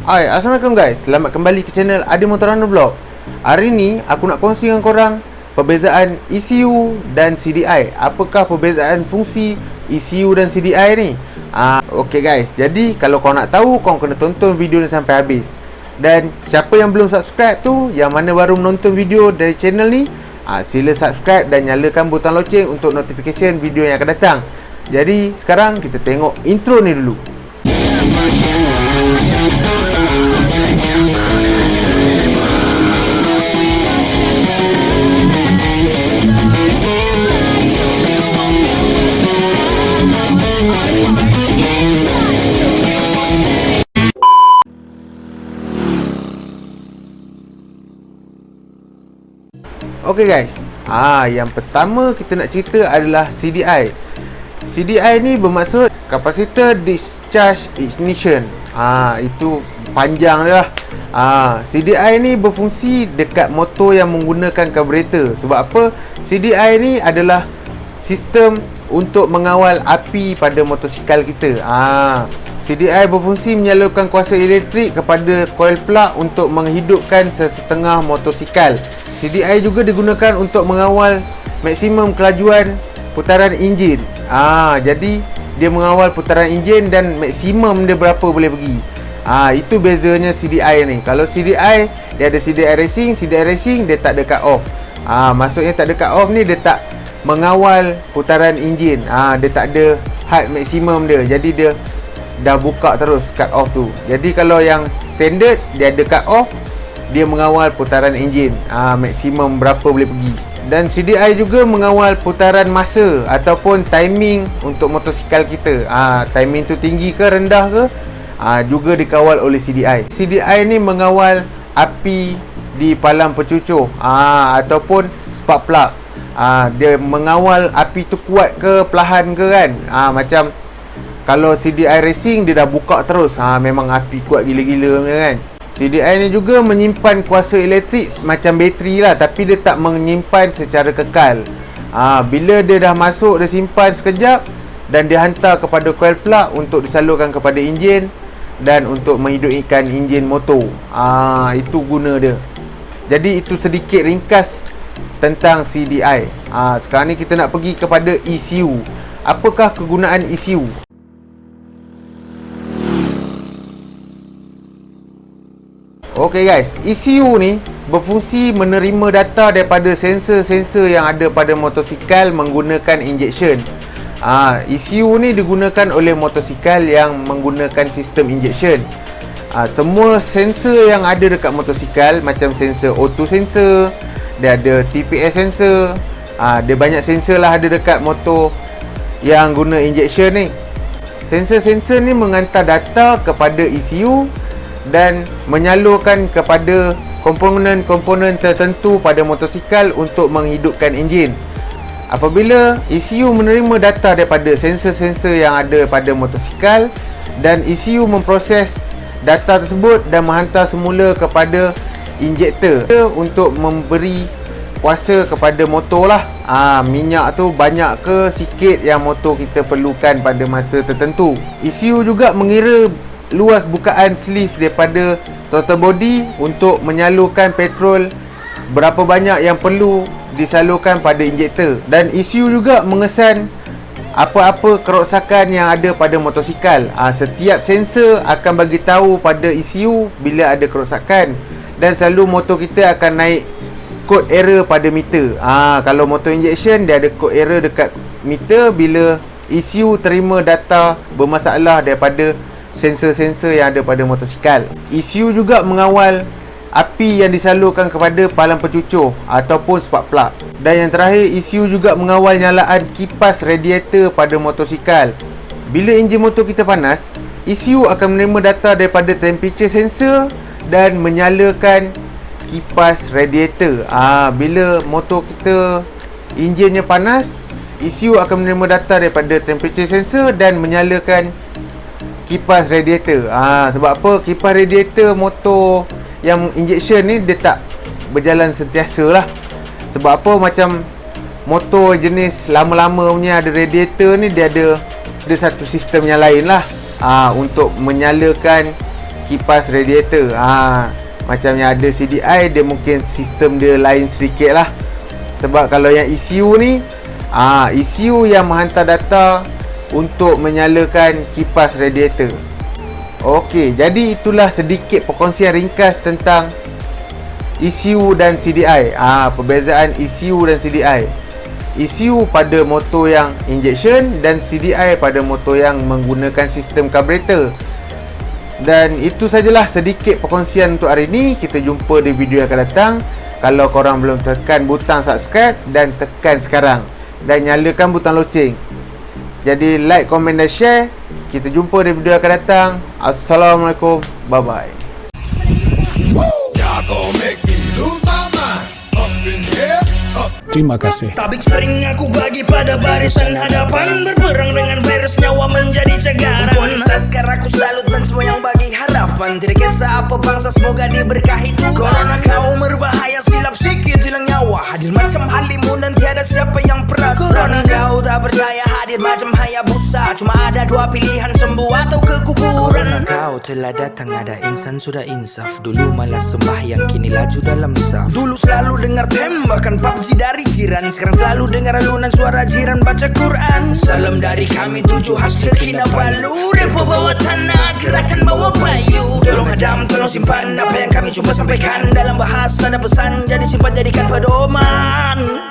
Hai, Assalamualaikum guys. Selamat kembali ke channel Adi Motorano Vlog. Hari ni aku nak kongsi dengan korang perbezaan ECU dan CDI. Apakah perbezaan fungsi ECU dan CDI ni? Okey guys. Jadi kalau kau nak tahu, kau kena tonton video ni sampai habis. Dan siapa yang belum subscribe tu, yang mana baru menonton video dari channel ni, sila subscribe dan nyalakan butang loceng untuk notification video yang akan datang. Jadi sekarang kita tengok intro ni dulu. Okey guys, yang pertama kita nak cerita adalah CDI. CDI ni bermaksud Capacitor Discharge Ignition. Itu panjang dia lah. CDI ni berfungsi dekat motor yang menggunakan karburator. Sebab apa? CDI ni adalah sistem untuk mengawal api pada motosikal kita. CDI berfungsi menyalurkan kuasa elektrik kepada coil plug untuk menghidupkan sesetengah motosikal. CDI juga digunakan untuk mengawal maksimum kelajuan putaran enjin. Jadi dia mengawal putaran enjin dan maksimum dia berapa boleh pergi. Itu bezanya CDI ni. Kalau CDI, dia ada CDI racing. CDI racing dia tak ada cut off. Maksudnya tak ada cut off ni, dia tak mengawal putaran enjin. Dia tak ada had maksimum dia. Jadi dia dah buka terus cut off tu. Jadi kalau yang standard, dia ada cut off, dia mengawal putaran enjin, maksimum berapa boleh pergi. Dan CDI juga mengawal putaran masa ataupun timing untuk motosikal kita. Timing tu tinggi ke rendah ke, juga dikawal oleh CDI. CDI ni mengawal api di palang pencucur ataupun spark plug. Dia mengawal api tu kuat ke perlahan ke kan. Macam kalau CDI racing dia dah buka terus, memang api kuat gila-gila kan. CDI ni juga menyimpan kuasa elektrik macam bateri lah, tapi dia tak menyimpan secara kekal. Bila dia dah masuk, dia simpan sekejap dan dia hantar kepada coil plug untuk disalurkan kepada enjin dan untuk menghidupkan enjin motor. Itu guna dia. Jadi itu sedikit ringkas tentang CDI. Sekarang ni kita nak pergi kepada ECU. Apakah kegunaan ECU? Okey guys, ECU ni berfungsi menerima data daripada sensor-sensor yang ada pada motosikal menggunakan injection. ECU ni digunakan oleh motosikal yang menggunakan sistem injection. Semua sensor yang ada dekat motosikal, macam sensor O2 sensor, dia ada TPS sensor, dia banyak sensor lah ada dekat motor yang guna injection ni. Sensor-sensor ni menghantar data kepada ECU dan menyalurkan kepada komponen-komponen tertentu pada motosikal untuk menghidupkan enjin. Apabila ECU menerima data daripada sensor-sensor yang ada pada motosikal dan ECU memproses data tersebut dan menghantar semula kepada injektor untuk memberi kuasa kepada motor lah. Minyak tu banyak ke sikit yang motor kita perlukan pada masa tertentu. ECU juga mengira luas bukaan sleeve daripada throttle body untuk menyalurkan petrol berapa banyak yang perlu disalurkan pada injektor. Dan ECU juga mengesan apa-apa kerosakan yang ada pada motosikal. Setiap sensor akan bagi tahu pada ECU bila ada kerosakan, dan selalu motor kita akan naik kod error pada meter. Kalau motor injection, dia ada kod error dekat meter bila ECU terima data bermasalah daripada sensor-sensor yang ada pada motosikal. ECU juga mengawal api yang disalurkan kepada palang pencucur ataupun spark plug. Dan yang terakhir, ECU juga mengawal nyalaan kipas radiator pada motosikal. Bila enjin motor kita panas, ECU akan menerima data daripada temperature sensor dan menyalakan kipas radiator. Bila motor kita enjinnya panas, ECU akan menerima data daripada temperature sensor dan menyalakan kipas radiator. Sebab apa? Kipas radiator motor yang injection ni dia tak berjalan sentiasa lah. Sebab apa? Macam motor jenis lama-lama punya ada radiator ni, dia ada satu sistem yang lain lah, untuk menyalakan kipas radiator. Macam yang ada CDI, dia mungkin sistem dia lain sedikit lah. Sebab kalau yang ECU ni, ECU yang menghantar data untuk menyalakan kipas radiator. Okey, jadi itulah sedikit perkongsian ringkas tentang ECU dan CDI. Perbezaan ECU dan CDI. ECU pada motor yang injection dan CDI pada motor yang menggunakan sistem karburator. Dan itu sajalah sedikit perkongsian untuk hari ini. Kita jumpa di video yang akan datang. Kalau korang belum tekan butang subscribe, dan tekan sekarang dan nyalakan butang loceng. Jadi like, komen dan share. Kita jumpa di video yang akan datang. Assalamualaikum. Bye bye. Terima kasih. Tabik sering aku bagi pada barisan hadapan, berperang dengan virus nyawa menjadi cagaran. Kualitas sekarang aku salut dan semua yang bagi harapan. Tidak kisah apa bangsa, semoga diberkahi Tuhan. Corona kau berbahaya, silap sikit hilang nyawa. Hadir macam halimun dan tiada siapa yang perasan. Corona kau tak percaya, hadir macam Hayabusa. Cuma ada dua pilihan, sembuh atau ke kuburan. Corona kau telah datang, ada insan sudah insaf. Dulu malah sembahyang, kini laju dalam saf. Dulu selalu dengar tembakan PUBG dari jiran, sekarang selalu dengar alunan suara jiran baca Quran. Salam dari kami 7 hasil Kinabalu, Repo bawa tanah, gerakan bawa bayu. Tolong hadam, tolong simpan apa yang kami coba sampaikan. Dalam bahasa dan pesan, jadi simpan jadikan pedoman.